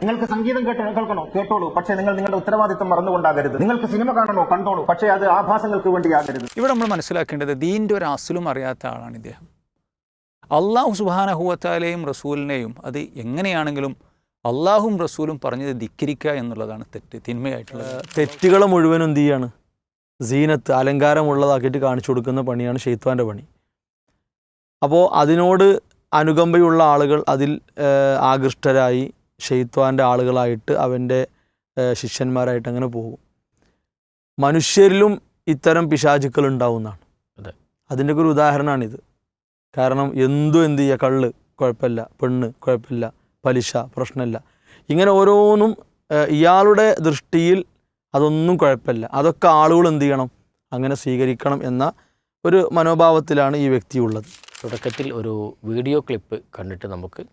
നിങ്ങൾക്ക് സംഗീതം കേൾക്കണോ കേട്ടോളൂ, പക്ഷേ നിങ്ങൾ നിങ്ങളുടെ ഉത്തരവാദിത്തം മറന്നുകൊണ്ടാകരുത്. നിങ്ങൾക്ക് സിനിമ കാണണോ കണ്ടോളൂ, പക്ഷേ അത് ആഭാസങ്ങൾക്ക് വേണ്ടിയാകരുത്. ഇവിടെ നമ്മൾ മനസ്സിലാക്കേണ്ടത് ദീൻ്റെ ഒരു അസ്ലും അറിയാത്ത ആളാണ് ഇദ്ദേഹം. അള്ളാഹു സുബ്ഹാനഹു വ തആലയും റസൂലിനെയും അത് എങ്ങനെയാണെങ്കിലും അള്ളാഹും റസൂലും പറഞ്ഞത് ധിക്കരിക്കുക എന്നുള്ളതാണ് തിന്മയായിട്ടുള്ളത്. തെറ്റുകൾ മുഴുവനും എന്ത് ചെയ്യാണ്? സീനത്ത്, അലങ്കാരമുള്ളതാക്കിയിട്ട് കാണിച്ചു കൊടുക്കുന്ന പണിയാണ് ഷെയ്ത്താൻ്റെ പണി. അപ്പോൾ അതിനോട് അനുകമ്പയുള്ള ആളുകൾ അതിൽ ആകൃഷ്ടരായി ഷെയ്ത്താൻ്റെ ആളുകളായിട്ട് അവൻ്റെ ശിഷ്യന്മാരായിട്ട് അങ്ങനെ പോകും. മനുഷ്യരിലും ഇത്തരം പിശാചുക്കൾ ഉണ്ടാവുന്നതാണ്. അതിൻ്റെയൊക്കെ ഒരു ഉദാഹരണമാണിത്. കാരണം എന്ത് ചെയ്യുക, കള്ള് കുഴപ്പമില്ല, പെണ്ണ് കുഴപ്പമില്ല, പലിശ പ്രശ്നമില്ല, ഇങ്ങനെ ഓരോന്നും ഇയാളുടെ ദൃഷ്ടിയിൽ അതൊന്നും കുഴപ്പമില്ല, അതൊക്കെ ആളുകൾ എന്ത് ചെയ്യണം, അങ്ങനെ സ്വീകരിക്കണം എന്ന ഒരു മനോഭാവത്തിലാണ് ഈ വ്യക്തി ഉള്ളത്. തുടക്കത്തിൽ ഒരു വീഡിയോ ക്ലിപ്പ് കണ്ടിട്ട് നമുക്ക്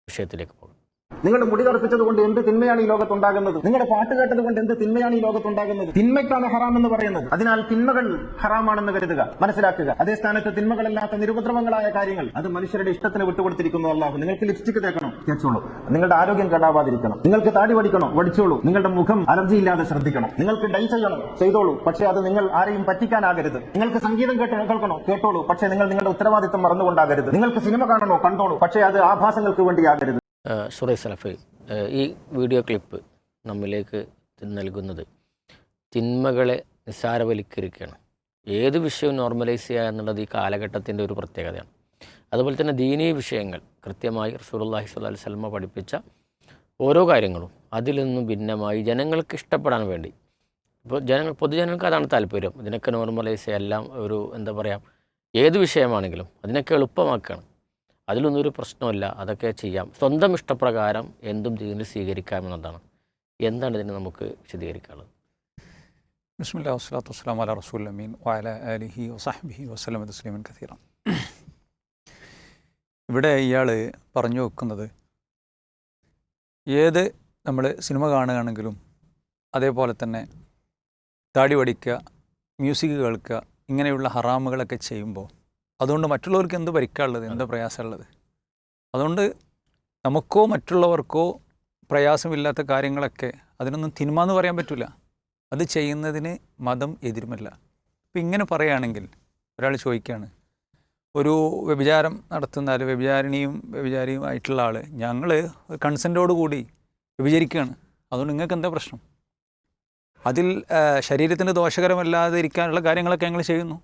വിഷയത്തിലേക്ക് പോകാം. നിങ്ങളുടെ മുടി കറുപ്പിച്ചത് കൊണ്ട് എന്ത് തിന്മയാണ് ഈ ലോകത്തുണ്ടാകുന്നത്? നിങ്ങളുടെ പാട്ട് കേട്ടത് കൊണ്ട് എന്ത് തിന്മയാണ് ഈ ലോകത്തുണ്ടാകുന്നത്? തിന്മയ്ക്കാണ് ഹറാം എന്ന് പറയുന്നത്. അതിനാൽ തിന്മകൾ ഹറാമാണെന്ന് കരുതുക, മനസ്സിലാക്കുക. അതേ സ്ഥാനത്ത് തിന്മകളല്ലാത്ത നിരുപദ്രവങ്ങളായ കാര്യങ്ങൾ അത് മനുഷ്യരുടെ ഇഷ്ടത്തിന് വിട്ടുകൊടുത്തിരിക്കുന്നു അല്ലാഹു. നിങ്ങൾക്ക് ലിപ്സ്റ്റിക് തേക്കണോ തേച്ചോളൂ, നിങ്ങളുടെ ആരോഗ്യം കേടാവാതിരിക്കണം. നിങ്ങൾക്ക് താടി വടിക്കണോ വടിച്ചോളൂ, നിങ്ങളുടെ മുഖം അലർജി ഇല്ലാതെ ശ്രദ്ധിക്കണം. നിങ്ങൾക്ക് ഡൈ ചെയ്യണം ചെയ്തോളൂ, പക്ഷേ അത് നിങ്ങൾ ആരെയും പറ്റിക്കാനാകരുത്. നിങ്ങൾക്ക് സംഗീതം കേൾക്കണോ കേട്ടോളൂ, പക്ഷേ നിങ്ങൾ നിങ്ങളുടെ ഉത്തരവാദിത്തം മറന്നുകൊണ്ടാകരുത്. നിങ്ങൾക്ക് സിനിമ കാണണോ കണ്ടോളൂ, പക്ഷേ അത് ആഭാസങ്ങൾക്ക് വേണ്ടിയാകരുത്. സുറൈ സലഫി ഈ വീഡിയോ ക്ലിപ്പ് നമ്മിലേക്ക് നൽകുന്നത് തിന്മകളെ നിസ്സാരവൽക്കരിക്കുകയാണ്. ഏത് വിഷയവും നോർമലൈസ് ചെയ്യുക എന്നുള്ളത് ഈ കാലഘട്ടത്തിൻ്റെ ഒരു പ്രത്യേകതയാണ്. അതുപോലെ തന്നെ ദീനീ വിഷയങ്ങൾ കൃത്യമായി റസൂലുള്ളാഹി സ്വല്ലല്ലാഹു അലൈഹി വസല്ലം പഠിപ്പിച്ച ഓരോ കാര്യങ്ങളും അതിൽ നിന്നും ഭിന്നമായി ജനങ്ങൾക്ക് ഇഷ്ടപ്പെടാൻ വേണ്ടി, ഇപ്പോൾ പൊതുജനങ്ങൾക്ക് അതാണ് താല്പര്യം, ഇതിനൊക്കെ നോർമലൈസ് ചെയ്യുക, എല്ലാം ഒരു എന്താ പറയുക, ഏത് വിഷയമാണെങ്കിലും അതിനൊക്കെ എളുപ്പമാക്കുകയാണ്. അതിലൊന്നും ഒരു പ്രശ്നമില്ല, അതൊക്കെ ചെയ്യാം, സ്വന്തം ഇഷ്ടപ്രകാരം എന്തും ദീനിൽ സ്വീകരിക്കാമെന്നതാണ്. എന്താണ് ഇതിന് നമുക്ക് വിശദീകരിക്കാനുള്ളത്? ബിസ്മില്ലാഹി വസ്സലാത്തു വസ്സലാമു അലാ റസൂലിൽ അമീൻ വഅലാ ആലിഹി വസഹ്ബിഹി വസല്ലമ തസ്ലീമൻ കസീറ. ഇവിടെ ഇയാൾ പറഞ്ഞു വെക്കുന്നത്, ഏത് നമ്മൾ സിനിമ കാണുകയാണെങ്കിലും അതേപോലെ തന്നെ താടി വടിക്കുക, മ്യൂസിക് കേൾക്കുക, ഇങ്ങനെയുള്ള ഹറാമുകളൊക്കെ ചെയ്യുമ്പോൾ അതുകൊണ്ട് മറ്റുള്ളവർക്ക് എന്ത് പരിക്കാനുള്ളത്, എന്താ പ്രയാസമുള്ളത്? അതുകൊണ്ട് നമുക്കോ മറ്റുള്ളവർക്കോ പ്രയാസമില്ലാത്ത കാര്യങ്ങളൊക്കെ അതിനൊന്നും തിന്മ എന്ന് പറയാൻ പറ്റില്ല. അത് ചെയ്യുന്നതിന് മതം എതിരുമല്ല. ഇപ്പം ഇങ്ങനെ പറയുകയാണെങ്കിൽ ഒരാൾ ചോദിക്കുകയാണ്, ഒരു വ്യഭിചാരം നടത്തുന്ന വ്യഭിചാരിയും ആയിട്ടുള്ള ആൾ, ഞങ്ങൾ കൺസെൻറ്റോടുകൂടി വ്യഭിചരിക്കുകയാണ്, അതുകൊണ്ട് നിങ്ങൾക്ക് എന്താ പ്രശ്നം? അതിൽ ശരീരത്തിന് ദോഷകരമല്ലാതെ ഇരിക്കാനുള്ള കാര്യങ്ങളൊക്കെ ഞങ്ങൾ ചെയ്യുന്നു,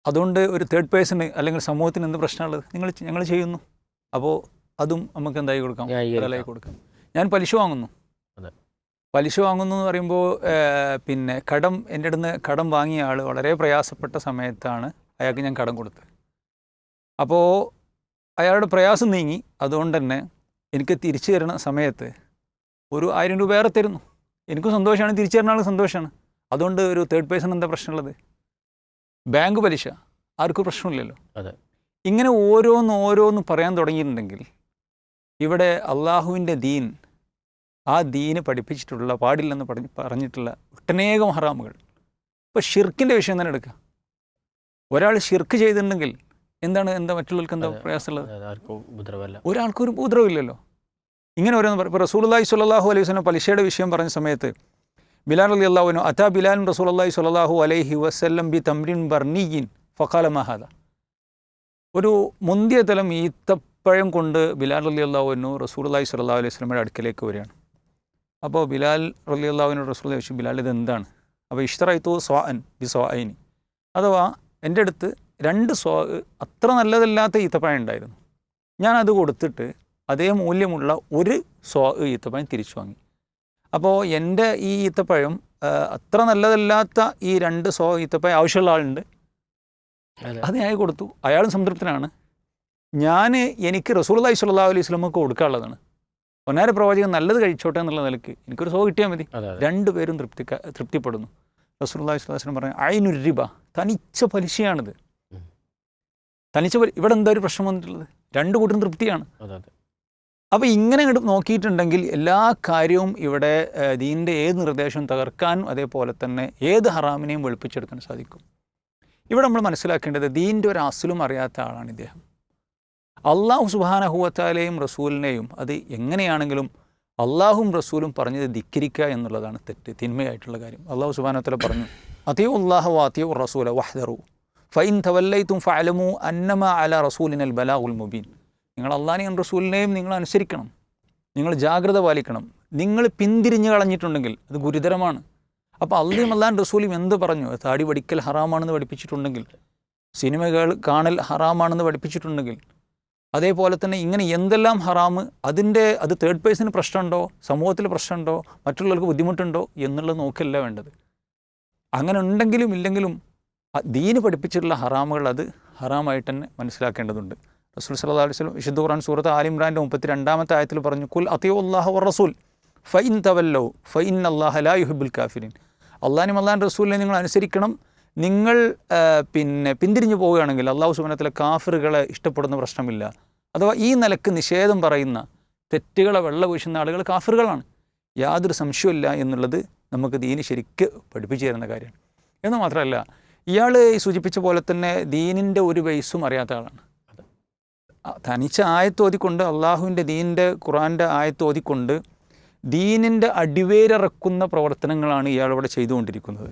അതുകൊണ്ട് ഒരു തേർഡ് പേഴ്സണ് അല്ലെങ്കിൽ സമൂഹത്തിന് എന്ത് പ്രശ്നമുള്ളത്? ഞങ്ങൾ ചെയ്യുന്നു, അപ്പോൾ അതും നമുക്ക് എന്തായി കൊടുക്കാം, കടലായി കൊടുക്കാം. ഞാൻ പലിശ വാങ്ങുന്നു എന്ന് പറയുമ്പോൾ പിന്നെ എൻ്റെ അടുത്ത് നിന്ന് കടം വാങ്ങിയ ആൾ വളരെ പ്രയാസപ്പെട്ട സമയത്താണ് അയാൾക്ക് ഞാൻ കടം കൊടുത്തത്. അപ്പോൾ അയാളുടെ പ്രയാസം നീങ്ങി, അതുകൊണ്ട് തന്നെ എനിക്ക് തിരിച്ചു തരുന്ന സമയത്ത് ഒരു 1000 രൂപ വേറെ തരുന്നു. എനിക്കും സന്തോഷമാണ്, തിരിച്ചു തരുന്ന ആൾക്ക് സന്തോഷമാണ്. അതുകൊണ്ട് ഒരു തേർഡ് പേഴ്സൺ എന്താ പ്രശ്നമുള്ളത്? ബാങ്ക് പലിശ ആർക്കും പ്രശ്നമില്ലല്ലോ. ഇങ്ങനെ ഓരോന്ന് പറയാൻ തുടങ്ങിയിട്ടുണ്ടെങ്കിൽ ഇവിടെ അള്ളാഹുവിൻ്റെ ദീൻ, ആ ദീന് പഠിപ്പിച്ചിട്ടുള്ള പാടില്ലെന്ന് പറഞ്ഞിട്ടുള്ള ഒട്ടനേകം ഹറാമുകൾ. ഇപ്പോൾ ഷിർക്കിൻ്റെ വിഷയം തന്നെ എടുക്കുക. ഒരാൾ ഷിർക്ക് ചെയ്തിട്ടുണ്ടെങ്കിൽ എന്താ മറ്റുള്ളവർക്ക് എന്താ പ്രയാസമുള്ളത്? ഒരാൾക്കൊരു ഉപദ്രവമില്ലല്ലോ. ഇങ്ങനെ ഓരോന്ന് ഇപ്പോൾ റസൂലുള്ളാഹി സ്വല്ലല്ലാഹു അലൈഹി വസല്ലം പലിശയുടെ വിഷയം പറഞ്ഞ സമയത്ത് ബിലാൽ റളിയല്ലാഹു അൻഹു അതാ ബിലാലും റസൂലുള്ളാഹി സ്വല്ലല്ലാഹു അലൈഹി വസല്ലം ബി തംറിൻ ബർനിയിൻ ഫഖാല മാ ഹാദാ. ഒരു മുന്തിയ തലം ഈത്തപ്പഴം കൊണ്ട് ബിലാൽ റളിയല്ലാഹു അൻഹു റസൂലുള്ളാഹി സ്വല്ലല്ലാഹു അലൈഹി വസല്ലമയുടെ അടുക്കലേക്ക് വരികയാണ്. അപ്പോൾ ബിലാൽ റളിയല്ലാഹു അൻഹു റസൂലുള്ളാഹി ചോദിച്ചു, ബിലാൽ ഇത് എന്താണ്? അപ്പോൾ ഇഷ്തറൈതു സ്വാഅൻ ബി സ്വാഅൈനി, അഥവാ എൻ്റെ അടുത്ത് 2 സ്വാ അത്ര നല്ലതല്ലാത്ത ഈത്തപ്പഴം ഉണ്ടായിരുന്നു, ഞാനത് കൊടുത്തിട്ട് അതേ മൂല്യമുള്ള 1 സ്വാ ഈത്തപ്പഴം തിരിച്ചു വാങ്ങി. അപ്പോൾ എൻ്റെ ഈ ഈത്തപ്പഴം അത്ര നല്ലതല്ലാത്ത ഈ 2 സ്വാ ഈത്തപ്പഴം ആവശ്യമുള്ള ആളുണ്ട്, അത് ഞാൻ കൊടുത്തു, അയാളും സംതൃപ്തനാണ്. എനിക്ക് റസൂലുള്ളാഹി സ്വല്ലല്ലാഹു അലൈഹി വസല്ലമക്ക് കൊടുക്കാനുള്ളതാണ്. പൊന്നാര പ്രവാചകൻ നല്ലത് കഴിച്ചോട്ടെ എന്നുള്ള നിലയ്ക്ക് എനിക്കൊരു സ്വാ കിട്ടിയാൽ മതി. 2 പേരും തൃപ്തിപ്പെടുന്നു. റസൂലുള്ളാഹി സ്വല്ലല്ലാഹു അലൈഹി വസല്ലം പറഞ്ഞു, ഐനുർ റിബ, തനിച്ച പലിശയാണിത്. ഇവിടെ എന്താ ഒരു പ്രശ്നം വന്നിട്ടുള്ളത്? 2 കൂട്ടരും തൃപ്തിയാണ്. അപ്പോൾ ഇങ്ങനെ നോക്കിയിട്ടുണ്ടെങ്കിൽ എല്ലാ കാര്യവും ഇവിടെ ദീനിൻ്റെ ഏത് നിർദ്ദേശവും തകർക്കാനും അതേപോലെ തന്നെ ഏത് ഹറാമിനെയും വെളുപ്പിച്ചെടുക്കാൻ സാധിക്കും. ഇവിടെ നമ്മൾ മനസ്സിലാക്കേണ്ടത് ദീനിൻ്റെ ഒരു അസ്ലും അറിയാത്ത ആളാണ് ഇദ്ദേഹം. അള്ളാഹു സുബ്ഹാനഹു വ തആലയും റസൂലിനെയും അത് എങ്ങനെയാണെങ്കിലും അള്ളാഹും റസൂലും പറഞ്ഞത് ധിക്കരിക്കുക എന്നുള്ളതാണ് തെറ്റ്, തിന്മയായിട്ടുള്ള കാര്യം. അള്ളാഹു സുബ്ഹാനഹു വ തആല പറഞ്ഞു, അത്തിയു അല്ലാഹ വ അത്തിയു റസൂല വഹ്ദറു ഫഇൻ തവല്ലൈതും ഫഅലമു അന്നമാ അലാ റസൂലിനൽ ബലാഗുൽ മുബീൻ. നിങ്ങൾ അള്ളാഹിനെയും റസൂലിനെയും നിങ്ങൾ അനുസരിക്കണം, നിങ്ങൾ ജാഗ്രത പാലിക്കണം. നിങ്ങൾ പിന്തിരിഞ്ഞ് കളഞ്ഞിട്ടുണ്ടെങ്കിൽ അത് ഗുരുതരമാണ്. അപ്പോൾ അള്ളയും അള്ളാൻ റസൂലും എന്ത് പറഞ്ഞു? താടി വടിക്കൽ ഹറാമാണെന്ന് പഠിപ്പിച്ചിട്ടുണ്ടെങ്കിൽ, സിനിമകൾ കാണൽ ഹറാമാണെന്ന് പഠിപ്പിച്ചിട്ടുണ്ടെങ്കിൽ, അതേപോലെ തന്നെ ഇങ്ങനെ എന്തെല്ലാം ഹറാമ്, അത് തേർഡ് പേഴ്സന് പ്രശ്നമുണ്ടോ, സമൂഹത്തിൽ പ്രശ്നമുണ്ടോ, മറ്റുള്ളവർക്ക് ബുദ്ധിമുട്ടുണ്ടോ എന്നുള്ളത് നോക്കല്ല വേണ്ടത്. അങ്ങനെ ഉണ്ടെങ്കിലും ഇല്ലെങ്കിലും ദീന് പഠിപ്പിച്ചിട്ടുള്ള ഹറാമുകൾ അത് ഹറാമായിട്ട് തന്നെ മനസ്സിലാക്കേണ്ടതുണ്ട്. റസൂൽ സല്ലല്ലാഹു അലൈഹി വസല്ലം വിശുദ്ധ ഖുർആൻ സൂറത്ത് ആൽ ഇംറാൻ്റെ 32-ാമത്തെ ആയത്തിൽ പറഞ്ഞു, കുൽ അത്തിയു അല്ലാഹ വ റസൂൽ ഫഇൻ തവല്ലൗ ഫഇന്നല്ലാഹ ലാ യുഹിബ്ബുൽ കാഫിരീൻ. അള്ളാഹിനും അള്ളാഹിൻ്റെ റസൂലിനെ നിങ്ങൾ അനുസരിക്കണം. നിങ്ങൾ പിന്തിരിഞ്ഞു പോവുകയാണെങ്കിൽ അള്ളാഹു സുബ്ഹാനഹു വ തആല കാഫിറുകളെ ഇഷ്ടപ്പെടുന്ന പ്രശ്നമില്ല. അഥവാ ഈ നിലക്ക് നിഷേധം പറയുന്ന, തെറ്റുകളെ വെള്ളപൂശുന്ന ആളുകൾ കാഫിറുകളാണ്, യാതൊരു സംശയമില്ല എന്നുള്ളത് നമുക്ക് ദീന് ശരിക്ക് പഠിപ്പിച്ചു തരുന്ന കാര്യമാണ്. എന്ന് മാത്രമല്ല, ഇയാൾ സൂചിപ്പിച്ച പോലെ തന്നെ ദീനിൻ്റെ ഒരു ബേസും അറിയാത്ത ആളാണ്. തനിച്ച ആയത്തോതിക്കൊണ്ട്, അള്ളാഹുവിൻ്റെ ദീനിൻ്റെ ഖുർആൻ്റെ ആയത്തോതിക്കൊണ്ട് ദീനിൻ്റെ അടിവേരിറക്കുന്ന പ്രവർത്തനങ്ങളാണ് ഇയാളിവിടെ ചെയ്തുകൊണ്ടിരിക്കുന്നത്.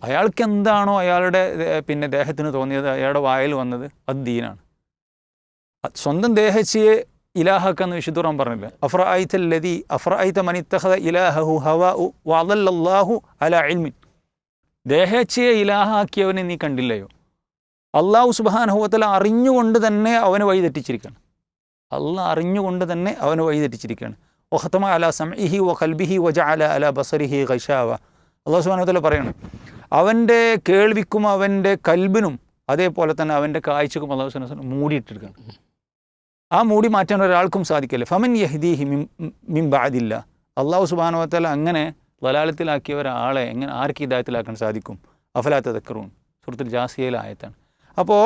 അയാൾക്ക് എന്താണോ അയാളുടെ ദേഹത്തിന് തോന്നിയത്, അയാളുടെ വായിൽ വന്നത്, അത് ദീനാണ്. സ്വന്തം ദേഹച്ചിയെ ഇലാഹാക്കാന്ന് വിശുദ്ധ ഖുർആൻ പറഞ്ഞില്ല. അഫ്റഅയ്ത മൻ ഇത്തഖദ ഇലാഹഹു ഹവാഉ വഅദല്ലല്ലാഹു അലാ ഇൽമിൻ. ദേഹച്ചിയെ ഇലാഹാക്കിയവനെ നീ കണ്ടില്ലയോ? അള്ളാഹു സുബ്ഹാനഹു വ തആല അറിഞ്ഞുകൊണ്ട് തന്നെ അവനെ വഴിതെറ്റിച്ചിരിക്കുകയാണ്. അള്ളാഹ് അറിഞ്ഞുകൊണ്ട് തന്നെ അവനെ വഴിതെറ്റിച്ചിരിക്കുകയാണ്. വഖതമ അലാ സമഇഹി വ ഖൽബിഹി വജഅല അലാ ബസരിഹി ഗശാവ. അള്ളാഹു സുബ്ഹാനഹു വ തആല പറയണം, അവൻ്റെ കേൾവിക്കും അവൻ്റെ കൽബിനും അതേപോലെ തന്നെ അവൻ്റെ കാഴ്ചക്കും അള്ളാഹു സുബ്ഹാനഹു വ തആല മൂടിയിട്ടിരിക്കുകയാണ്. ആ മൂടി മാറ്റാൻ ഒരാൾക്കും സാധിക്കില്ല. ഫമൻ യഹ്ദീഹി മിൻ ബഅദില്ല. അള്ളാഹു സുബ്ഹാനഹു വ തആല അങ്ങനെ ളലാലത്തിലാക്കിയ ഒരാളെ ആർക്ക് ഹിദായത്തിലാക്കാൻ സാധിക്കും? അഫലാ തദക്കറൂൻ സൂറത്തുൽ ജാസിയയിലെ ആയത്താണ്. അപ്പോൾ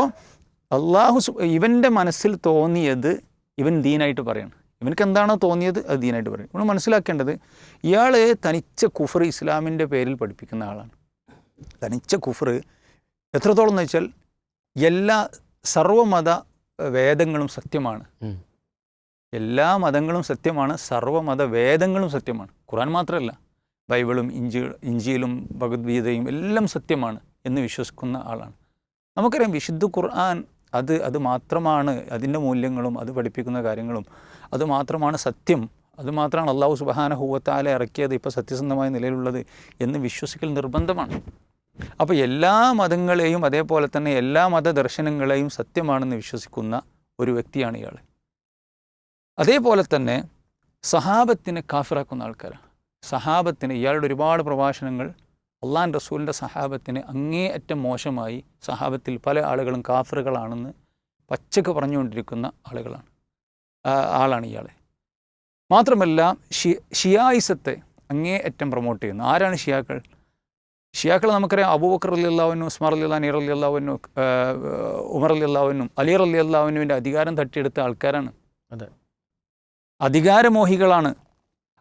ഇവൻ്റെ മനസ്സിൽ തോന്നിയത് ഇവൻ ദീനായിട്ട് പറയണം. ഇവനക്ക് എന്താണോ തോന്നിയത് അത് ദീനായിട്ട് പറയും. നമ്മൾ മനസ്സിലാക്കേണ്ടത്, ഇയാൾ തനിച്ച കുഫർ ഇസ്ലാമിൻ്റെ പേരിൽ പഠിപ്പിക്കുന്ന ആളാണ്. തനിച്ച കുഫർ എത്രത്തോളം എന്ന് വെച്ചാൽ, എല്ലാ സർവ്വമത വേദങ്ങളും സത്യമാണ്, എല്ലാ മതങ്ങളും സത്യമാണ്, സർവ്വമത വേദങ്ങളും സത്യമാണ്. ഖുർആൻ മാത്രമല്ല, ബൈബിളും ഇഞ്ചിയിലും ഭഗവത്ഗീതയും എല്ലാം സത്യമാണ് എന്ന് വിശ്വസിക്കുന്ന ആളാണ്. നമുക്കറിയാം, വിശുദ്ധ ഖുർആൻ അത് മാത്രമാണ് അതിൻ്റെ മൂല്യങ്ങളും അത് പഠിപ്പിക്കുന്ന കാര്യങ്ങളും അത് മാത്രമാണ് സത്യം, അത് മാത്രമാണ് അള്ളാഹു സുബ്ഹാനഹു വ തആല ഇറക്കിയത്, ഇപ്പോൾ സത്യസന്ധമായ നിലയിലുള്ളത് എന്ന് വിശ്വസിക്കൽ നിർബന്ധമാണ്. അപ്പോൾ എല്ലാ മതങ്ങളെയും അതേപോലെ തന്നെ എല്ലാ മതദർശനങ്ങളെയും സത്യമാണെന്ന് വിശ്വസിക്കുന്ന ഒരു വ്യക്തിയാണ് ഇയാൾ. അതേപോലെ തന്നെ സഹാബത്തിനെ കാഫിറാക്കുന്ന ആൾക്കാരാണ്. സഹാബത്തിന്, ഇയാളുടെ ഒരുപാട് പ്രഭാഷണങ്ങൾ അള്ളാൻ റസൂലിൻ്റെ സഹാബത്തിനെ അങ്ങേയറ്റം മോശമായി, സഹാബത്തിൽ പല ആളുകളും കാഫിറുകളാണെന്ന് പച്ചക്ക് പറഞ്ഞുകൊണ്ടിരിക്കുന്ന ആളാണ് ഇയാളെ. മാത്രമല്ല ഷിയായിസത്തെ അങ്ങേയറ്റം പ്രൊമോട്ട് ചെയ്യുന്നു. ആരാണ് ഷിയാക്കൾ? ഷിയാക്കൾ നമുക്കറിയാം, അബൂബക്കർ റളിയല്ലാഹു അൻഹു, ഉസ്മാൻ റളിയല്ലാഹു അൻഹു, ഉമർ റളിയല്ലാഹു അൻഹു, അലി റളിയല്ലാഹു അൻഹുവിൻ്റെ അധികാരം തട്ടിയെടുത്ത ആൾക്കാരാണ്. അതെ, അധികാരമോഹികളാണ്.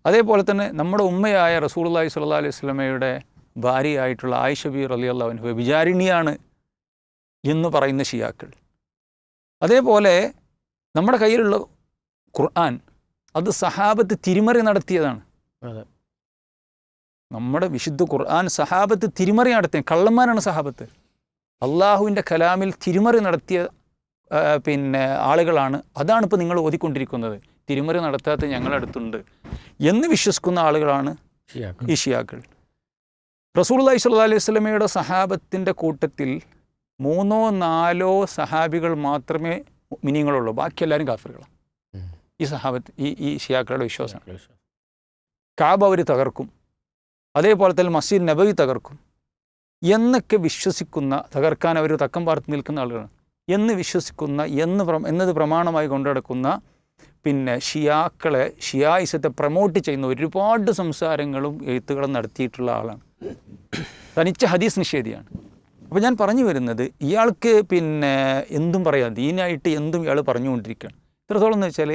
അതേപോലെ തന്നെ നമ്മുടെ ഉമ്മയായ റസൂലുള്ളാഹി സ്വല്ലല്ലാഹു അലൈഹി വസല്ലമയുടെ ഭാര്യയായിട്ടുള്ള ആയിഷ ബി റളിയല്ലാഹു അൻഹ വിചാരിണിയാണ് എന്ന് പറയുന്ന ഷിയാക്കൾ. അതേപോലെ നമ്മുടെ കയ്യിലുള്ള ഖുർആൻ അത് സഹാബത്ത് തിരിമറി നടത്തിയതാണ്. നമ്മുടെ വിശുദ്ധ ഖുർആൻ സഹാബത്ത് തിരിമറി നടത്തിയ കള്ളന്മാരാണ് സഹാബത്ത്. അള്ളാഹുവിൻ്റെ കലാമിൽ തിരിമറി നടത്തിയ ആളുകളാണ്. അതാണ് ഇപ്പോൾ നിങ്ങൾ ഓതിക്കൊണ്ടിരിക്കുന്നത്. തിരിമറി നടത്താത്ത ഞങ്ങളടുത്തുണ്ട് എന്ന് വിശ്വസിക്കുന്ന ആളുകളാണ് ഈ ഷിയാക്കൾ. റസൂലുള്ളാഹി സ്വല്ലല്ലാഹു അലൈഹി വസല്ലമയുടെ സഹാബത്തിൻ്റെ കൂട്ടത്തിൽ 3-4 സഹാബികൾ മാത്രമേ മുഅ്മിനീങ്ങളുള്ളൂ, ബാക്കി എല്ലാവരും കാഫിറുകളാണ്. ഈ ഈ ഷിയാക്കളുടെ വിശ്വാസമാണ്. കാബ അവർ തകർക്കും, അതേപോലെ തന്നെ മസ്ജിദ് നബവി തകർക്കും എന്നൊക്കെ വിശ്വസിക്കുന്ന, തകർക്കാൻ അവർ തക്കം പാർത്ത് നിൽക്കുന്ന ആളുകളാണ് എന്ന് വിശ്വസിക്കുന്ന, എന്നത് പ്രമാണമായി കൊണ്ടുനടക്കുന്ന ഷിയായിസത്തെ പ്രൊമോട്ട് ചെയ്യുന്ന ഒരുപാട് സംസാരങ്ങളും എഴുത്തുകളും നടത്തിയിട്ടുള്ള ആളാണ്. തനിച്ച ഹദീസ് നിഷേധിയാണ്. അപ്പോൾ ഞാൻ പറഞ്ഞു വരുന്നത്, ഇയാൾക്ക് എന്തും പറയാം, ദീനായിട്ട് എന്തും ഇയാൾ പറഞ്ഞുകൊണ്ടിരിക്കുകയാണ്. എത്രത്തോളം എന്ന് വെച്ചാൽ,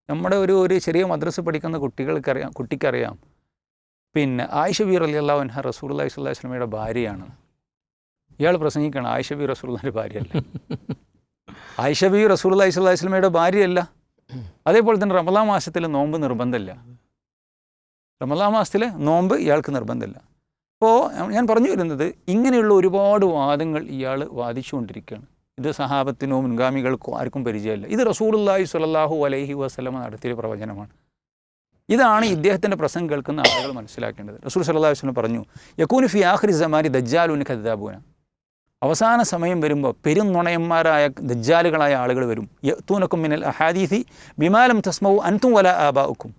നമ്മുടെ ഒരു ചെറിയ മദ്രസ പഠിക്കുന്ന കുട്ടിക്കറിയാം ആയിഷ ബി റളിയല്ലാഹു അൻഹ റസൂലുള്ളാഹി സ്വല്ലല്ലാഹു അലൈഹി വസല്ലമയുടെ ഭാര്യയാണ്. ഇയാൾ പ്രസംഗിക്കണം ആയിഷ ബി റസൂലുള്ളാഹിയുടെ ഭാര്യയല്ല. ആയിഷ ബി റസൂലുള്ളാഹി സ്വല്ലല്ലാഹു അലൈഹി വസല്ലമയുടെ ഭാര്യയല്ല. അതേപോലെ തന്നെ റമളാൻ മാസത്തിൽ നോമ്പ് നിർബന്ധമില്ല. റമദാൻ മാസത്തിലെ നോമ്പ് ഇയാൾക്ക് നിർബന്ധമില്ല. അപ്പോൾ ഞാൻ പറഞ്ഞു വരുന്നത് ഇങ്ങനെയുള്ള ഒരുപാട് വാദങ്ങൾ ഇയാൾ വാദിച്ചുകൊണ്ടിരിക്കുകയാണ്. ഇത് സഹാബത്തിനോ മുൻഗാമികൾക്കോ ആർക്കും പരിചയമില്ല. ഇത് റസൂലുള്ളാഹി സ്വല്ലല്ലാഹു അലൈഹി വസല്ലമ നടത്തിയ പ്രവചനമാണ്. ഇതാണ് ഇദ്ദേഹത്തിൻ്റെ പ്രസംഗം കേൾക്കുന്ന ആളുകൾ മനസ്സിലാക്കേണ്ടത്. റസൂൽ സല്ലല്ലാഹു അലൈഹി വസല്ലം പറഞ്ഞു, യകൂനു ഫി ആഖിരി സമാനി ദജ്ജാലുൻ കദ്ദാബൂന. അവസാന സമയം വരുമ്പോൾ പെരുന്നുണയന്മാരായ ദജ്ജാലുകളായ ആളുകൾ വരും. യഅ്തൂനകും മിനൽ അഹാദീസി ബിമാ ലം തസ്മഉ അൻതും വലാ ആബാഉക്കും.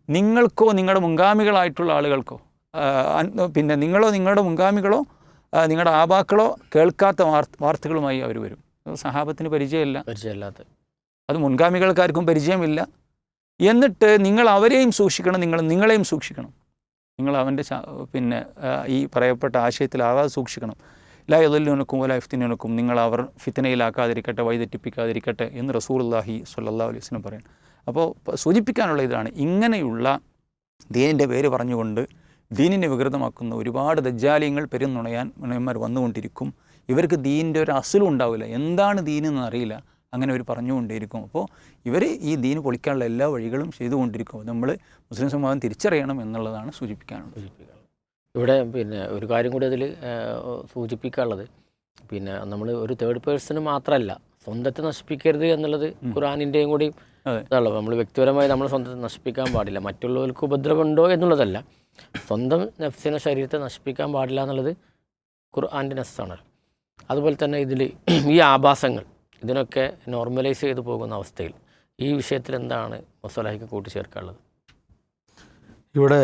നിങ്ങൾക്കോ നിങ്ങളുടെ മുൻഗാമികളായിട്ടുള്ള ആളുകൾക്കോ പിന്നെ നിങ്ങളോ നിങ്ങളുടെ മുൻഗാമികളോ നിങ്ങളുടെ ആബാക്കളോ കേൾക്കാത്ത വാർത്തകളുമായി അവർ വരും. സഹാബത്തിന് പരിചയമില്ലാത്ത, അത് മുൻഗാമികൾക്കാർക്കും പരിചയമില്ല. എന്നിട്ട് നിങ്ങൾ അവരെയും സൂക്ഷിക്കണം, നിങ്ങളെയും സൂക്ഷിക്കണം. നിങ്ങൾ അവൻ്റെ പിന്നെ ഈ പറയപ്പെട്ട ആശയത്തിലാവാതെ സൂക്ഷിക്കണം. ലാ യദല്ലുനക്കും വലാ യഫ്തിനുനക്കും, നിങ്ങൾ അവർ ഫിത്നയിലാക്കാതിരിക്കട്ടെ, വഴിതെറ്റിപ്പിക്കാതിരിക്കട്ടെ എന്ന് റസൂലുള്ളാഹി സ്വല്ലല്ലാഹു അലൈഹി വസല്ലം പറയണം. അപ്പോൾ സൂചിപ്പിക്കാനുള്ള ഇതാണ്, ഇങ്ങനെയുള്ള ദീനിൻ്റെ പേര് പറഞ്ഞുകൊണ്ട് ദീനിനെ വികൃതമാക്കുന്ന ഒരുപാട് ദജ്ജാലിയങ്ങൾ നുണയന്മാർ വന്നുകൊണ്ടിരിക്കും. ഇവർക്ക് ദീനിൻ്റെ ഒരു അസലും ഉണ്ടാവില്ല, എന്താണ് ദീനെന്ന് അറിയില്ല, അങ്ങനെ അവർ പറഞ്ഞുകൊണ്ടേയിരിക്കും. അപ്പോൾ ഇവർ ഈ ദീൻ പൊളിക്കാനുള്ള എല്ലാ വഴികളും ചെയ്തുകൊണ്ടിരിക്കും. നമ്മൾ മുസ്ലിം സമൂഹം തിരിച്ചറിയണം എന്നുള്ളതാണ് സൂചിപ്പിക്കാനുള്ളത്. ഇവിടെ പിന്നെ ഒരു കാര്യം കൂടി അതിൽ സൂചിപ്പിക്കാനുള്ളത്, പിന്നെ നമ്മൾ ഒരു തേർഡ് പേഴ്സൺ മാത്രമല്ല സ്വന്തത്തെ നശിപ്പിക്കരുത് എന്നുള്ളത് ഖുർആനിൻ്റെയും കൂടി ഇതാണല്ലോ. നമ്മൾ വ്യക്തിപരമായി നമ്മൾ സ്വന്തത്തെ നശിപ്പിക്കാൻ പാടില്ല, മറ്റുള്ളവർക്ക് ഉപദ്രവമുണ്ടോ എന്നുള്ളതല്ല, സ്വന്തം നഫ്സിനെ ശരീരത്തെ നശിപ്പിക്കാൻ പാടില്ല എന്നുള്ളത് ഖുർആൻ്റെ നസ്സാണ്. അതുപോലെ തന്നെ ഇതിൽ ഈ ആഭാസങ്ങൾ ഇതിനൊക്കെ നോർമലൈസ് ചെയ്തു പോകുന്ന അവസ്ഥയിൽ ഈ വിഷയത്തിൽ എന്താണ് മൊസലാഹിക്ക് കൂട്ടിച്ചേർക്കാനുള്ളത്? ഇവിടെ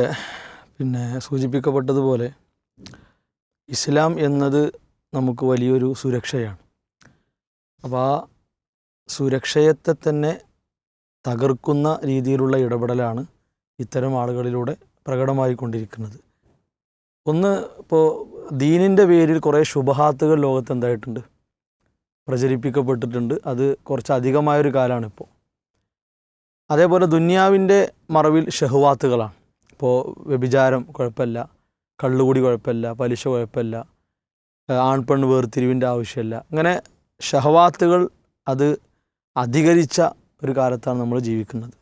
പിന്നെ സൂചിപ്പിക്കപ്പെട്ടതുപോലെ ഇസ്ലാം എന്നത് നമുക്ക് വലിയൊരു സുരക്ഷയാണ്. അപ്പോൾ ആ സുരക്ഷയത്തെ തന്നെ തകർക്കുന്ന രീതിയിലുള്ള ഇടപെടലാണ് ഇത്തരം ആളുകളിലൂടെ പ്രകടമായിക്കൊണ്ടിരിക്കുന്നത്. ഒന്ന്, ഇപ്പോൾ ദീനിൻ്റെ പേരിൽ കുറേ ശുബഹാത്തുകൾ ലോകത്ത് എന്തായിട്ടുണ്ട്, പ്രചരിപ്പിക്കപ്പെട്ടിട്ടുണ്ട്. അത് കുറച്ച് അധികമായൊരു കാലമാണിപ്പോൾ. അതേപോലെ ദുനിയാവിൻ്റെ മറവിൽ ഷഹ്വാത്തുകളാണ്. ഇപ്പോൾ വ്യഭിചാരം കുഴപ്പമില്ല, കള്ളുകൂടി കുഴപ്പമില്ല, പലിശ കുഴപ്പമില്ല, ആൺപെണ്ണ് വേർതിരിവിൻ്റെ ആവശ്യമില്ല, അങ്ങനെ ഷഹവാത്തുകൾ അത് അധികരിച്ച ഒരു കാലത്താണ് നമ്മൾ ജീവിക്കുന്നത്.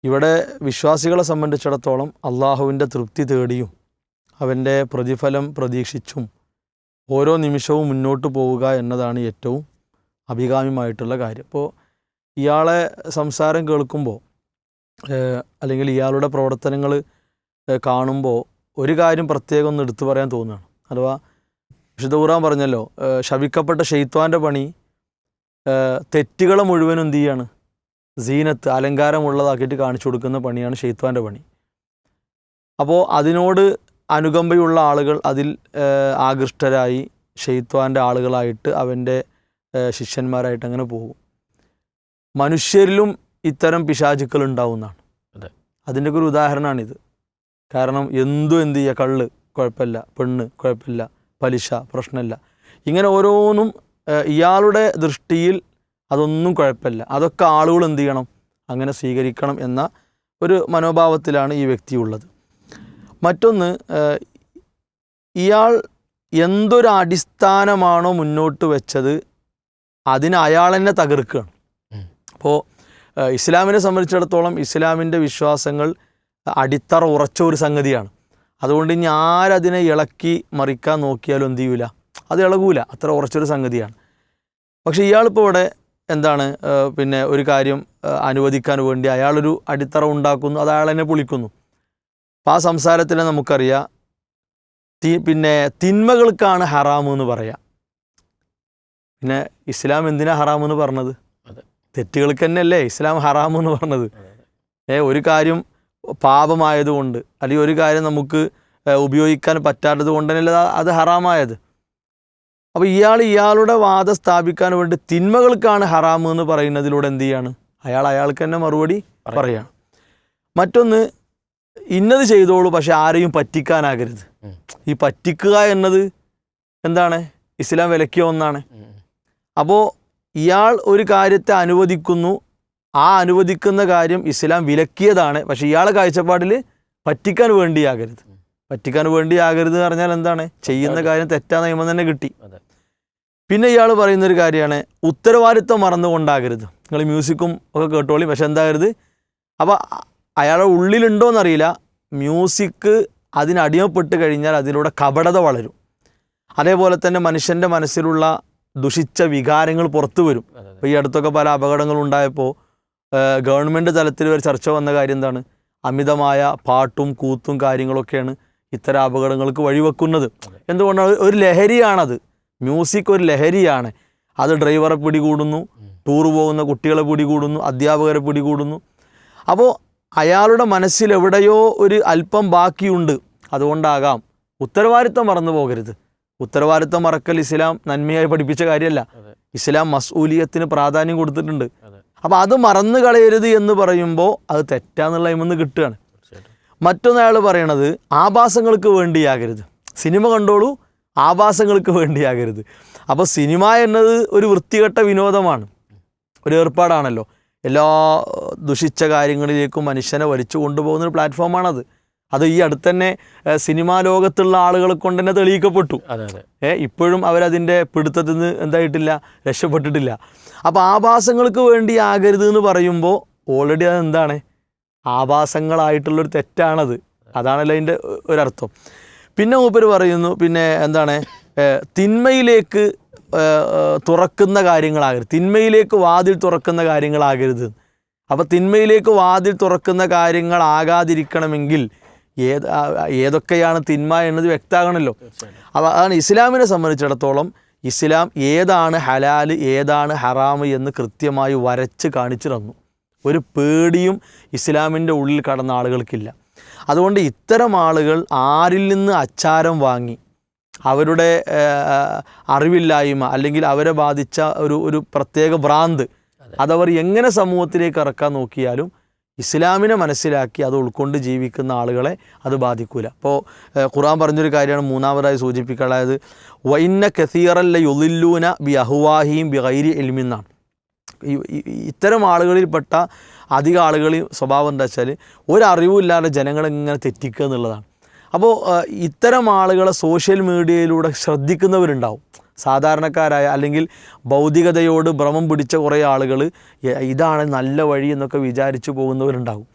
ഇവിടെ വിശ്വാസികളെ സംബന്ധിച്ചിടത്തോളം അള്ളാഹുവിൻ്റെ തൃപ്തി തേടിയും അവൻ്റെ പ്രതിഫലം പ്രതീക്ഷിച്ചും ഓരോ നിമിഷവും മുന്നോട്ട് പോവുക എന്നതാണ് ഏറ്റവും അഭികാമ്യമായിട്ടുള്ള കാര്യം. അപ്പോൾ ഇയാളെ സംസാരം കേൾക്കുമ്പോൾ അല്ലെങ്കിൽ ഇയാളുടെ പ്രവർത്തനങ്ങൾ കാണുമ്പോൾ ഒരു കാര്യം പ്രത്യേകം ഒന്ന് എടുത്തു പറയാൻ തോന്നുകയാണ്. അഥവാ വിശുദ്ധ ഖുർആൻ പറഞ്ഞല്ലോ, ശപിക്കപ്പെട്ട ശൈത്വാൻ്റെ പണി തെറ്റുകളെ മുഴുവനും എന്ത് ചെയ്യാണ്, സീനത്ത് അലങ്കാരമുള്ളതാക്കിയിട്ട് കാണിച്ചു കൊടുക്കുന്ന പണിയാണ് ശൈത്വാൻ്റെ പണി. അപ്പോൾ അതിനോട് അനുകമ്പയുള്ള ആളുകൾ അതിൽ ആകൃഷ്ടരായി ശൈത്വാൻ്റെ ആളുകളായിട്ട് അവൻ്റെ ശിഷ്യന്മാരായിട്ട് അങ്ങനെ പോകും. മനുഷ്യരിലും ഇത്തരം പിശാചുക്കൾ ഉണ്ടാവുന്നതാണ്. അതിൻ്റെയൊക്കെ ഒരു ഉദാഹരണമാണിത്. കാരണം എന്ത് ചെയ്യുക, കള്ള് കുഴപ്പമില്ല, പെണ്ണ് കുഴപ്പമില്ല, പലിശ പ്രശ്നമില്ല, ഇങ്ങനെ ഓരോന്നും ഇയാളുടെ ദൃഷ്ടിയിൽ അതൊന്നും കുഴപ്പമില്ല, അതൊക്കെ ആളുകൾ എന്ത് ചെയ്യണം, അങ്ങനെ സ്വീകരിക്കണം എന്ന ഒരു മനോഭാവത്തിലാണ് ഈ വ്യക്തിയുള്ളത്. മറ്റൊന്ന്, ഇയാൾ എന്തൊരു അടിസ്ഥാനമാണോ മുന്നോട്ട് വെച്ചത് അതിന് അയാൾ തന്നെ തകർക്കുകയാണ്. അപ്പോൾ ഇസ്ലാമിനെ സംബന്ധിച്ചിടത്തോളം ഇസ്ലാമിൻ്റെ വിശ്വാസങ്ങൾ അടിത്തറ ഉറച്ച ഒരു സംഗതിയാണ്. അതുകൊണ്ട് ഇനി ആരതിനെ ഇളക്കി മറിക്കാൻ നോക്കിയാലും എന്ത് ചെയ്യൂല, അത് ഇളകൂല, അത്ര ഉറച്ചൊരു സംഗതിയാണ്. പക്ഷേ ഇയാളിപ്പോൾ ഇവിടെ എന്താണ്, പിന്നെ ഒരു കാര്യം അനുവദിക്കാൻ വേണ്ടി അയാളൊരു അടിത്തറ ഉണ്ടാക്കുന്നു, അത് അയാൾ തന്നെ പൊളിക്കുന്നു. അപ്പോൾ ആ സംസാരത്തിൽ നമുക്കറിയാം, പിന്നെ തിന്മകൾക്കാണ് ഹറാമ് എന്ന് പറയാം. പിന്നെ ഇസ്ലാം എന്തിനാ ഹറാമെന്ന് പറഞ്ഞത്? തെറ്റുകൾക്ക് തന്നെയല്ലേ ഇസ്ലാം ഹറാമെന്ന് പറഞ്ഞത്. ഒരു കാര്യം പാപമായതുകൊണ്ട് അല്ലെങ്കിൽ ഒരു കാര്യം നമുക്ക് ഉപയോഗിക്കാൻ പറ്റാത്തത് കൊണ്ട് തന്നെയല്ലേ അത് ഹറാമായത്. അപ്പോൾ ഇയാളുടെ വാദം സ്ഥാപിക്കാൻ വേണ്ടി തിന്മകൾക്കാണ് ഹറാമ് എന്ന് പറയുന്നതിലൂടെ എന്ത് ചെയ്യാണ്, അയാൾക്ക് തന്നെ മറുപടി പറയാണ്. മറ്റൊന്ന്, ഇന്നത് ചെയ്തോളൂ പക്ഷെ ആരെയും പറ്റിക്കാനാകരുത്. ഈ പറ്റിക്കുക എന്നത് എന്താണ്, ഇസ്ലാം വിലക്കിയ ഒന്നാണ്. അപ്പോൾ ഇയാൾ ഒരു കാര്യത്തെ അനുവദിക്കുന്നു, ആ അനുവദിക്കുന്ന കാര്യം ഇസ്ലാം വിലക്കിയതാണ്, പക്ഷെ ഇയാളെ കാഴ്ചപ്പാടിൽ പറ്റിക്കാൻ വേണ്ടിയാകരുത്. പറ്റിക്കാൻ വേണ്ടിയാകരുത് എന്ന് പറഞ്ഞാൽ എന്താണ്, ചെയ്യുന്ന കാര്യം തെറ്റാ നിയമം തന്നെ കിട്ടി. പിന്നെ ഇയാൾ പറയുന്നൊരു കാര്യമാണ്, ഉത്തരവാദിത്വം മറന്നുകൊണ്ടാകരുത്. നിങ്ങൾ മ്യൂസിക്കും ഒക്കെ കേട്ടോളി, പക്ഷെ എന്താകരുത്, അപ്പോൾ അയാളുടെ ഉള്ളിലുണ്ടോയെന്നറിയില്ല, മ്യൂസിക് അതിനടിമപ്പെട്ട് കഴിഞ്ഞാൽ അതിലൂടെ കപടത വളരും. അതേപോലെ തന്നെ മനുഷ്യൻ്റെ മനസ്സിലുള്ള ദുഷിച്ച വികാരങ്ങൾ പുറത്തു വരും. അപ്പോൾ ഈ അടുത്തൊക്കെ പല അപകടങ്ങളുണ്ടായപ്പോൾ ഗവൺമെൻറ് തലത്തിൽ ഒരു ചർച്ച വന്ന കാര്യം എന്താണ്? അമിതമായ പാട്ടും കൂത്തും കാര്യങ്ങളൊക്കെയാണ് ഇത്തരം അപകടങ്ങൾക്ക് വഴിവെക്കുന്നത്. എന്തുകൊണ്ടാണ്? ഒരു ലഹരിയാണത്. മ്യൂസിക് ഒരു ലഹരിയാണ്. അത് ഡ്രൈവറെ പിടികൂടുന്നു, ടൂർ പോകുന്ന കുട്ടികളെ പിടികൂടുന്നു, അധ്യാപകരെ പിടികൂടുന്നു. അപ്പോൾ അയാളുടെ മനസ്സിൽ എവിടെയോ ഒരു അല്പം ബാക്കിയുണ്ട്. അതുകൊണ്ടാകാം. ഉത്തരവാദിത്തം മറന്നു പോകരുത്. ഉത്തരവാദിത്തം മറക്കൽ ഇസ്ലാം നന്മയായി പഠിപ്പിച്ച കാര്യമല്ല. ഇസ്ലാം മസ്ഊലിയത്തിന് പ്രാധാന്യം കൊടുത്തിട്ടുണ്ട്. അപ്പോൾ അത് മറന്നു കളയരുത് എന്ന് പറയുമ്പോൾ അത് തെറ്റാന്നുള്ള ഇമെന്ന് കിട്ടുകയാണ്. മറ്റൊന്നയാൾ പറയണത് ആഭാസങ്ങൾക്ക് വേണ്ടിയാകരുത്. സിനിമ കണ്ടോളൂ, ആഭാസങ്ങൾക്ക് വേണ്ടിയാകരുത്. അപ്പോൾ സിനിമ എന്നത് ഒരു വൃത്തികെട്ട വിനോദമാണ്, ഒരു ഏർപ്പാടാണല്ലോ. എല്ലാ ദുഷിച്ച കാര്യങ്ങളിലേക്കും മനുഷ്യനെ വലിച്ചു കൊണ്ടുപോകുന്നൊരു പ്ലാറ്റ്ഫോമാണത്. അത് ഈ അടുത്ത് തന്നെ സിനിമാ ലോകത്തുള്ള ആളുകളെ കൊണ്ട് തന്നെ തെളിയിക്കപ്പെട്ടു. ഇപ്പോഴും അവരതിൻ്റെ പിടുത്തത്തിൽ നിന്ന് എന്തായിട്ടില്ല, രക്ഷപ്പെട്ടിട്ടില്ല. അപ്പോൾ ആഭാസങ്ങൾക്ക് വേണ്ടി ആകരുത് എന്ന് പറയുമ്പോൾ ഓൾറെഡി അതെന്താണ്? ആഭാസങ്ങളായിട്ടുള്ളൊരു തെറ്റാണത്. അതാണല്ലോ അതിൻ്റെ ഒരർത്ഥം. പിന്നെ മൂപ്പര് പറയുന്നു, പിന്നെ എന്താണ്, തിന്മയിലേക്ക് തുറക്കുന്ന കാര്യങ്ങളാകരുത്, തിന്മയിലേക്ക് വാതിൽ തുറക്കുന്ന കാര്യങ്ങളാകരുത്. അപ്പോൾ തിന്മയിലേക്ക് വാതിൽ തുറക്കുന്ന കാര്യങ്ങളാകാതിരിക്കണമെങ്കിൽ ഏതൊക്കെയാണ് തിന്മ എന്നത് വ്യക്തമാകണമല്ലോ. അപ്പോൾ അതാണ് ഇസ്ലാമിനെ സംബന്ധിച്ചിടത്തോളം. ഇസ്ലാം ഏതാണ് ഹലാൽ ഏതാണ് ഹറാം എന്ന് കൃത്യമായി വരച്ച് കാണിച്ചു തന്നു. ഒരു പേടിയും ഇസ്ലാമിൻ്റെ ഉള്ളിൽ കടന്ന ആളുകൾക്കില്ല. അതുകൊണ്ട് ഇത്തരം ആളുകൾ ആരിൽ നിന്ന് അച്ചാരം വാങ്ങി അവരുടെ അറിവില്ലായ്മ അല്ലെങ്കിൽ അവരെ ബാധിച്ച ഒരു പ്രത്യേക ഭ്രാന്ത് അതവർ എങ്ങനെ സമൂഹത്തിലേക്ക് ഇറക്കാൻ നോക്കിയാലും ഇസ്ലാമിനെ മനസ്സിലാക്കി അത് ഉൾക്കൊണ്ട് ജീവിക്കുന്ന ആളുകളെ അത് ബാധിക്കില്ല. അപ്പോൾ ഖുർആൻ പറഞ്ഞൊരു കാര്യമാണ് മൂന്നാമതായി സൂചിപ്പിക്കുക. അതായത് വഇന്ന കസീറല്ല യുളില്ലൂന ബി അഹ്വാഹിയും ബി ഗൈരി ഇൽമിന്നാണ്. ഇത്തരം ആളുകളിൽപ്പെട്ട അധിക ആളുകളെയും സ്വഭാവം എന്താ വെച്ചാൽ ഒരറിവുമില്ലാതെ ജനങ്ങളെ ഇങ്ങനെ തെറ്റിക്കുക എന്നുള്ളതാണ്. അപ്പോൾ ഇത്തരം ആളുകളെ സോഷ്യൽ മീഡിയയിലൂടെ ശ്രദ്ധിക്കുന്നവരുണ്ടാവും. സാധാരണക്കാരായ അല്ലെങ്കിൽ ഭൗതികതയോട് ഭ്രമം പിടിച്ച കുറേ ആളുകൾ ഇതാണ് നല്ല വഴി എന്നൊക്കെ വിചാരിച്ചു പോകുന്നവരുണ്ടാകും.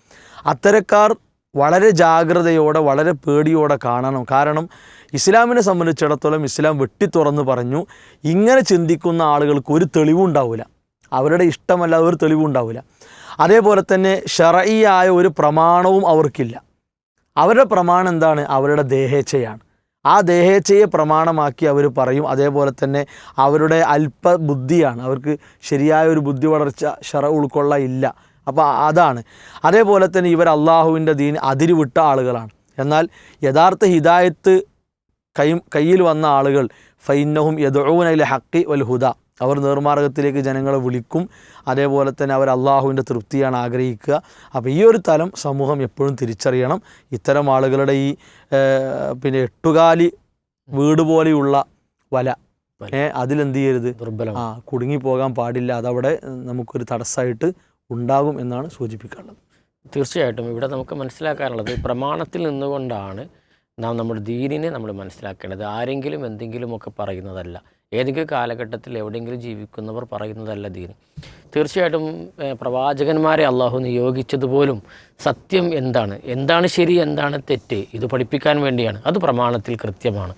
അത്തരക്കാർ വളരെ ജാഗ്രതയോടെ വളരെ പേടിയോടെ കാണണം. കാരണം ഇസ്ലാമിനെ സംബന്ധിച്ചിടത്തോളം ഇസ്ലാം വെട്ടിത്തുറന്ന് പറഞ്ഞു, ഇങ്ങനെ ചിന്തിക്കുന്ന ആളുകൾക്ക് ഒരു തെളിവുണ്ടാവില്ല, അവരുടെ ഇഷ്ടമല്ലാതെ ഒരു തെളിവുണ്ടാവില്ല. അതേപോലെ തന്നെ ശർഈയായ ഒരു പ്രമാണവും അവർക്കില്ല. അവരുടെ പ്രമാണം എന്താണ്? അവരുടെ ദേഹേച്ഛയാണ്. ആ ദേഹേച്ഛയെ പ്രമാണമാക്കി അവർ പറയും. അതേപോലെ തന്നെ അവരുടെ അല്പബുദ്ധിയാണ്, അവർക്ക് ശരിയായ ഒരു ബുദ്ധി വളർച്ച ശറ ഉൾക്കൊള്ള ഇല്ല. അപ്പോൾ അതാണ്. അതേപോലെ തന്നെ ഇവർ അള്ളാഹുവിൻ്റെ ദീൻ അതിരുവിട്ട ആളുകളാണ്. എന്നാൽ യഥാർത്ഥ ഹിദായത്ത് കയ്യിൽ വന്ന ആളുകൾ ഫൈന്നഹും യദ്ഊന ഇല ഹഖി വൽ ഹുദ, അവർ നേർമാർഗത്തിലേക്ക് ജനങ്ങളെ വിളിക്കും. അതേപോലെ തന്നെ അവർ അള്ളാഹുവിൻ്റെ തൃപ്തിയാണ് ആഗ്രഹിക്കുക. അപ്പോൾ ഈ ഒരു തലം സമൂഹം എപ്പോഴും തിരിച്ചറിയണം. ഇത്തരം ആളുകളുടെ ഈ പിന്നെ എട്ടുകാലി വീട് പോലെയുള്ള വല അതിലെന്ത് ചെയ്യരുത്, കുടുങ്ങിപ്പോകാൻ പാടില്ല. അതവിടെ നമുക്കൊരു തടസ്സമായിട്ട് ഉണ്ടാകും എന്നാണ് സൂചിപ്പിക്കാനുള്ളത്. തീർച്ചയായിട്ടും ഇവിടെ നമുക്ക് മനസ്സിലാക്കാനുള്ളത് പ്രമാണത്തിൽ നിന്നുകൊണ്ടാണ് നാം നമ്മുടെ ദീനിനെ നമ്മൾ മനസ്സിലാക്കേണ്ടത്. ആരെങ്കിലും എന്തെങ്കിലുമൊക്കെ പറയുന്നതല്ല, ഏതെങ്കിലും കാലഘട്ടത്തിൽ എവിടെയെങ്കിലും ജീവിക്കുന്നവർ പറയുന്നതല്ല ദീൻ. തീർച്ചയായിട്ടും പ്രവാചകന്മാരെ അള്ളാഹു നിയോഗിച്ചതുപോലും സത്യം എന്താണ് ശരി എന്താണ് തെറ്റ് ഇത് പഠിപ്പിക്കാൻ വേണ്ടിയാണ്. അത് പ്രമാണത്തിൽ കൃത്യമാണ്.